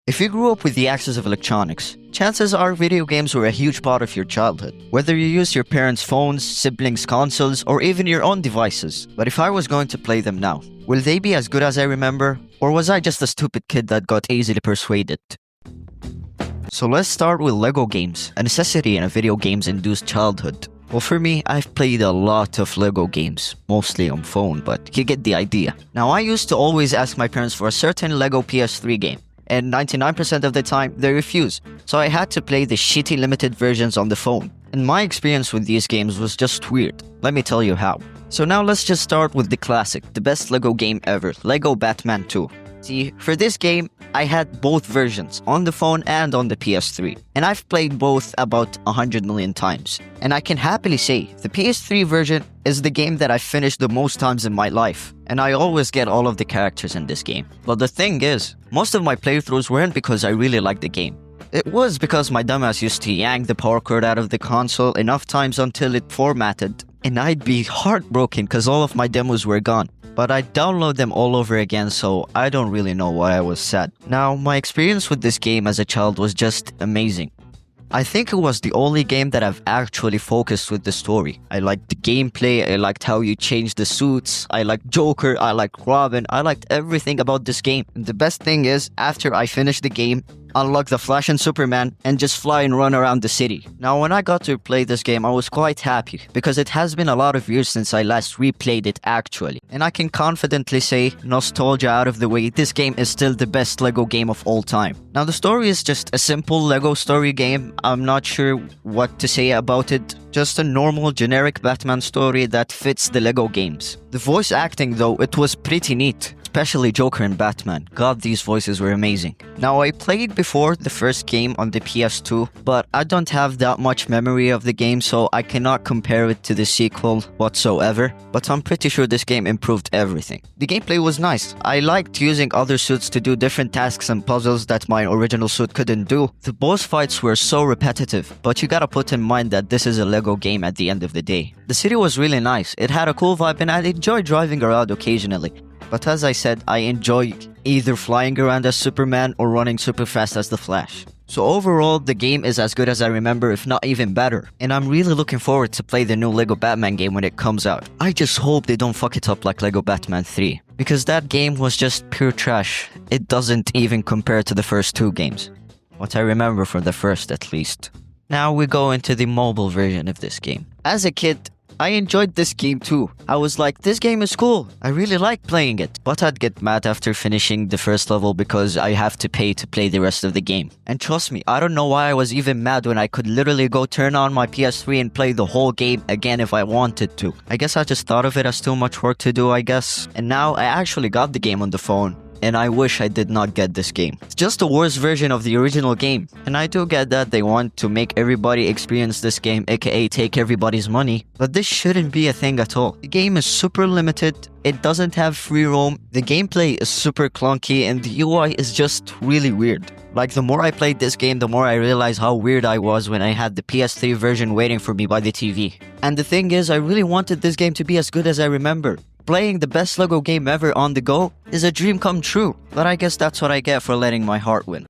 If you grew up with the access of electronics, chances are video games were a huge part of your childhood. Whether you use your parents' phones, siblings' consoles, or even your own devices. But if I was going to play them now, will they be as good as I remember? Or was I just a stupid kid that got easily persuaded? So let's start with LEGO games, a necessity in a video games-induced childhood. Well, for me, I've played a lot of LEGO games, mostly on phone, but you get the idea. Now, I used to always ask my parents for a certain LEGO PS3 game, and 99% of the time, they refuse. So I had to play the shitty limited versions on the phone. And my experience with these games was just weird. Let me tell you how. So now let's just start with the classic, the best LEGO game ever, LEGO Batman 2. See, for this game, I had both versions, on the phone and on the PS3. And I've played both about 100 million times. And I can happily say, the PS3 version is the game that I've finished the most times in my life. And I always get all of the characters in this game. But the thing is, most of my playthroughs weren't because I really liked the game. It was because my dumbass used to yank the power cord out of the console enough times until it formatted. And I'd be heartbroken because all of my demos were gone. But I'd download them all over again, so I don't really know why I was sad. Now, my experience with this game as a child was just amazing. I think it was the only game that I've actually focused with the story. I liked the gameplay, I liked how you changed the suits, I liked Joker, I liked Robin, I liked everything about this game. And the best thing is, after I finished the game, unlock the Flash and Superman, and just fly and run around the city. Now, when I got to play this game, I was quite happy, because it has been a lot of years since I last replayed it actually. And I can confidently say, nostalgia out of the way, this game is still the best LEGO game of all time. Now, the story is just a simple LEGO story game. I'm not sure what to say about it. Just a normal, generic Batman story that fits the LEGO games. The voice acting, though, it was pretty neat. Especially Joker and Batman. God, these voices were amazing. Now, I played before the first game on the PS2, but I don't have that much memory of the game, so I cannot compare it to the sequel whatsoever. But I'm pretty sure this game improved everything. The gameplay was nice. I liked using other suits to do different tasks and puzzles that my original suit couldn't do. The boss fights were so repetitive, but you gotta put in mind that this is a LEGO game at the end of the day. The city was really nice. It had a cool vibe and I enjoyed driving around occasionally. But as I said, I enjoy either flying around as Superman or running super fast as the Flash. So overall, the game is as good as I remember, if not even better. And I'm really looking forward to play the new LEGO Batman game when it comes out. I just hope they don't fuck it up like LEGO Batman 3. Because that game was just pure trash. It doesn't even compare to the first two games. What I remember from the first, at least. Now we go into the mobile version of this game. As a kid, I enjoyed this game too. I was like, this game is cool. I really like playing it. But I'd get mad after finishing the first level because I have to pay to play the rest of the game. And trust me, I don't know why I was even mad when I could literally go turn on my PS3 and play the whole game again if I wanted to. I guess I just thought of it as too much work to do, I guess. And now I actually got the game on the phone. And I wish I did not get this game. It's just a worse version of the original game. And I do get that they want to make everybody experience this game, aka take everybody's money. But this shouldn't be a thing at all. The game is super limited, it doesn't have free roam, the gameplay is super clunky, and the UI is just really weird. Like, the more I played this game, the more I realized how weird I was when I had the PS3 version waiting for me by the TV. And the thing is, I really wanted this game to be as good as I remember. Playing the best LEGO game ever on the go is a dream come true, but I guess that's what I get for letting my heart win.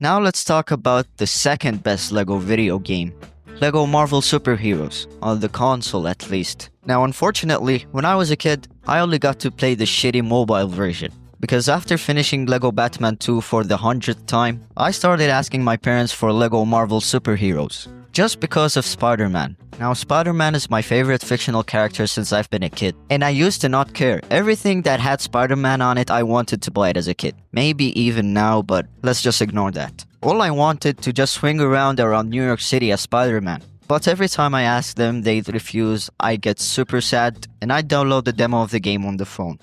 Now let's talk about the second best LEGO video game, LEGO Marvel Super Heroes, on the console at least. Now, unfortunately, when I was a kid, I only got to play the shitty mobile version. Because after finishing LEGO Batman 2 for the 100th time, I started asking my parents for LEGO Marvel Super Heroes. Just because of Spider-Man. Now, Spider-Man is my favorite fictional character since I've been a kid. And I used to not care. Everything that had Spider-Man on it, I wanted to buy it as a kid. Maybe even now, but let's just ignore that. All I wanted to just swing around New York City as Spider-Man. But every time I ask them, they'd refuse, I get super sad, and I download the demo of the game on the phone.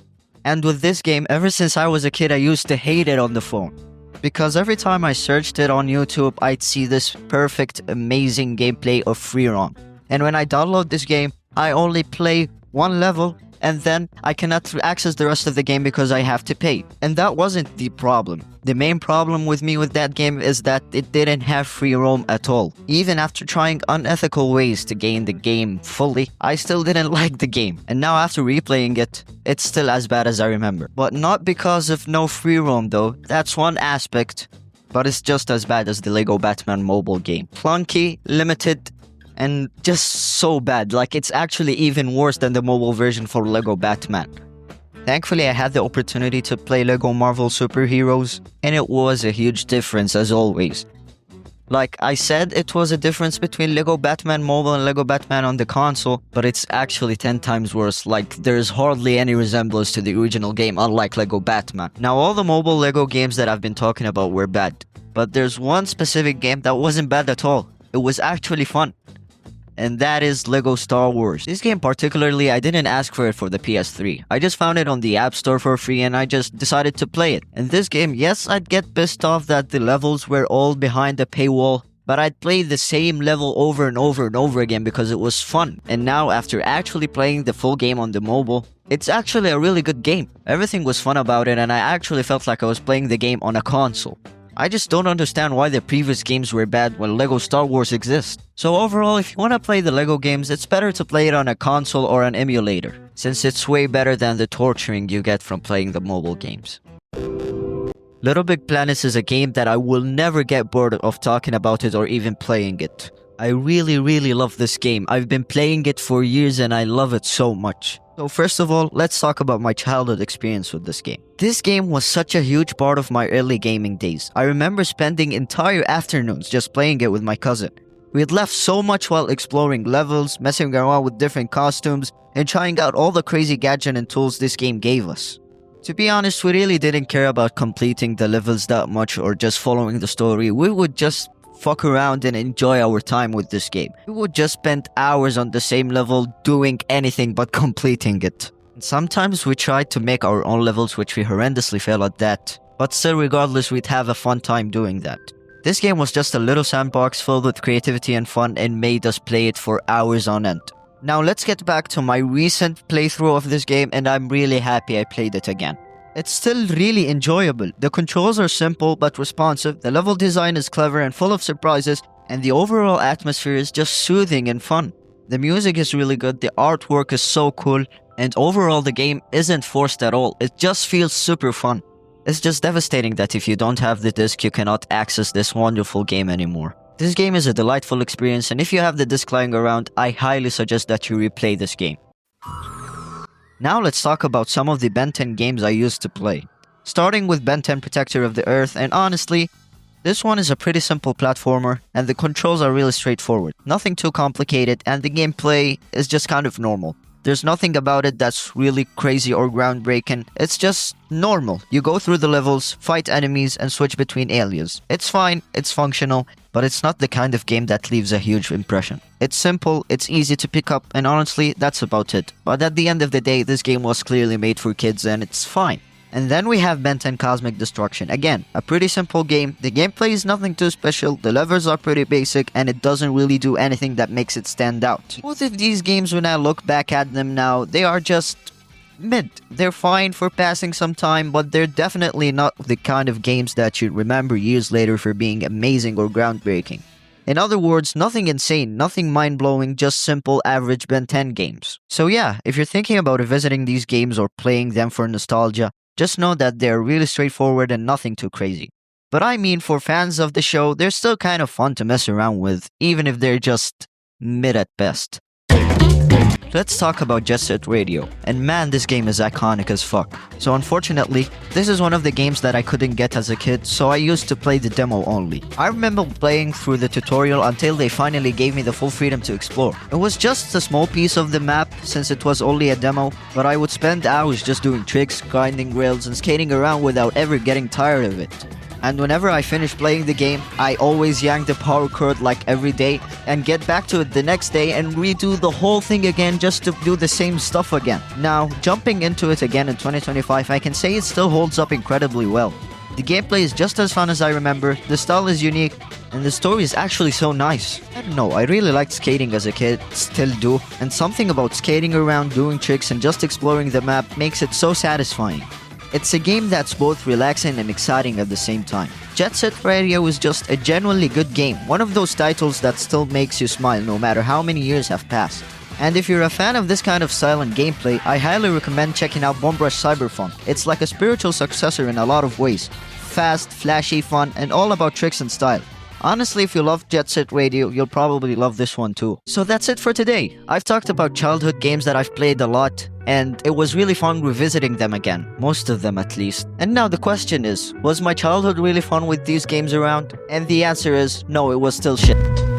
And with this game, ever since I was a kid, I used to hate it on the phone. Because every time I searched it on YouTube, I'd see this perfect, amazing gameplay of free roam. And when I download this game, I only play one level, and then I cannot access the rest of the game because I have to pay. And that wasn't the problem. The main problem with me with that game is that it didn't have free roam at all. Even after trying unethical ways to gain the game fully, I still didn't like the game. And now after replaying it, it's still as bad as I remember. But not because of no free roam though, that's one aspect. But it's just as bad as the Lego Batman mobile game. Clunky, limited, and just so bad. Like, it's actually even worse than the mobile version for Lego Batman. Thankfully, I had the opportunity to play Lego Marvel Superheroes, and it was a huge difference as always. Like I said, it was a difference between Lego Batman Mobile and Lego Batman on the console, but it's actually 10 times worse. Like, there's hardly any resemblance to the original game, unlike Lego Batman. Now, all the mobile Lego games that I've been talking about were bad, but there's one specific game that wasn't bad at all. It was actually fun. And that is Lego Star Wars. This game particularly, I didn't ask for it for the PS3. I just found it on the App Store for free and I just decided to play it. In this game, yes, I'd get pissed off that the levels were all behind the paywall, but I'd play the same level over and over and over again because it was fun. And now, after actually playing the full game on the mobile, it's actually a really good game. Everything was fun about it and I actually felt like I was playing the game on a console. I just don't understand why the previous games were bad when Lego Star Wars exists. So overall, if you want to play the Lego games, it's better to play it on a console or an emulator, since it's way better than the torturing you get from playing the mobile games. Little Big Planets is a game that I will never get bored of talking about it or even playing it. I really love this game. I've been playing it for years and I love it so much. So first of all, let's talk about my childhood experience with this game. This game was such a huge part of my early gaming days. I remember spending entire afternoons just playing it with my cousin. We had laughed so much while exploring levels, messing around with different costumes, and trying out all the crazy gadgets and tools this game gave us. To be honest, we really didn't care about completing the levels that much or just following the story. We would just fuck around and enjoy our time with this game. We would just spend hours on the same level doing anything but completing it. And sometimes we tried to make our own levels, which we horrendously failed at that. But still, regardless, we'd have a fun time doing that. This game was just a little sandbox filled with creativity and fun and made us play it for hours on end. Now let's get back to my recent playthrough of this game, and I'm really happy I played it again. It's still really enjoyable. The controls are simple but responsive, the level design is clever and full of surprises, and the overall atmosphere is just soothing and fun. The music is really good, the artwork is so cool, and overall the game isn't forced at all. It just feels super fun. It's just devastating that if you don't have the disc, you cannot access this wonderful game anymore. This game is a delightful experience, and if you have the disc lying around, I highly suggest that you replay this game. Now let's talk about some of the Ben 10 games I used to play. Starting with Ben 10 Protector of the Earth, and honestly, this one is a pretty simple platformer, and the controls are really straightforward. Nothing too complicated, and the gameplay is just kind of normal. There's nothing about it that's really crazy or groundbreaking, it's just normal. You go through the levels, fight enemies, and switch between areas. It's fine, it's functional, but it's not the kind of game that leaves a huge impression. It's simple, it's easy to pick up, and honestly, that's about it. But at the end of the day, this game was clearly made for kids and it's fine. And then we have Ben 10 Cosmic Destruction. Again, a pretty simple game. The gameplay is nothing too special, the levels are pretty basic, and it doesn't really do anything that makes it stand out. Both of these games, when I look back at them now, they are just mid. They're fine for passing some time, but they're definitely not the kind of games that you'd remember years later for being amazing or groundbreaking. In other words, nothing insane, nothing mind-blowing, just simple average Ben 10 games. So yeah, if you're thinking about revisiting these games or playing them for nostalgia, just know that they're really straightforward and nothing too crazy. But I mean, for fans of the show, they're still kind of fun to mess around with, even if they're just mid at best. Let's talk about Jet Set Radio, and man, this game is iconic as fuck. So unfortunately, this is one of the games that I couldn't get as a kid, so I used to play the demo only. I remember playing through the tutorial until they finally gave me the full freedom to explore. It was just a small piece of the map since it was only a demo, but I would spend hours just doing tricks, grinding rails, and skating around without ever getting tired of it. And whenever I finished playing the game, I always yank the power cord like every day and get back to it the next day and redo the whole thing again just to do the same stuff again. Now, jumping into it again in 2025, I can say it still holds up incredibly well. The gameplay is just as fun as I remember, the style is unique, and the story is actually so nice. I don't know, I really liked skating as a kid, still do, and something about skating around, doing tricks, and just exploring the map makes it so satisfying. It's a game that's both relaxing and exciting at the same time. Jet Set Radio is just a genuinely good game, one of those titles that still makes you smile no matter how many years have passed. And if you're a fan of this kind of style and gameplay, I highly recommend checking out Bone Rush Cyberfunk. It's like a spiritual successor in a lot of ways. Fast, flashy, fun, and all about tricks and style. Honestly, if you love Jet Set Radio, you'll probably love this one too. So that's it for today. I've talked about childhood games that I've played a lot, and it was really fun revisiting them again. Most of them at least. And now the question is, was my childhood really fun with these games around? And the answer is, no, it was still shit.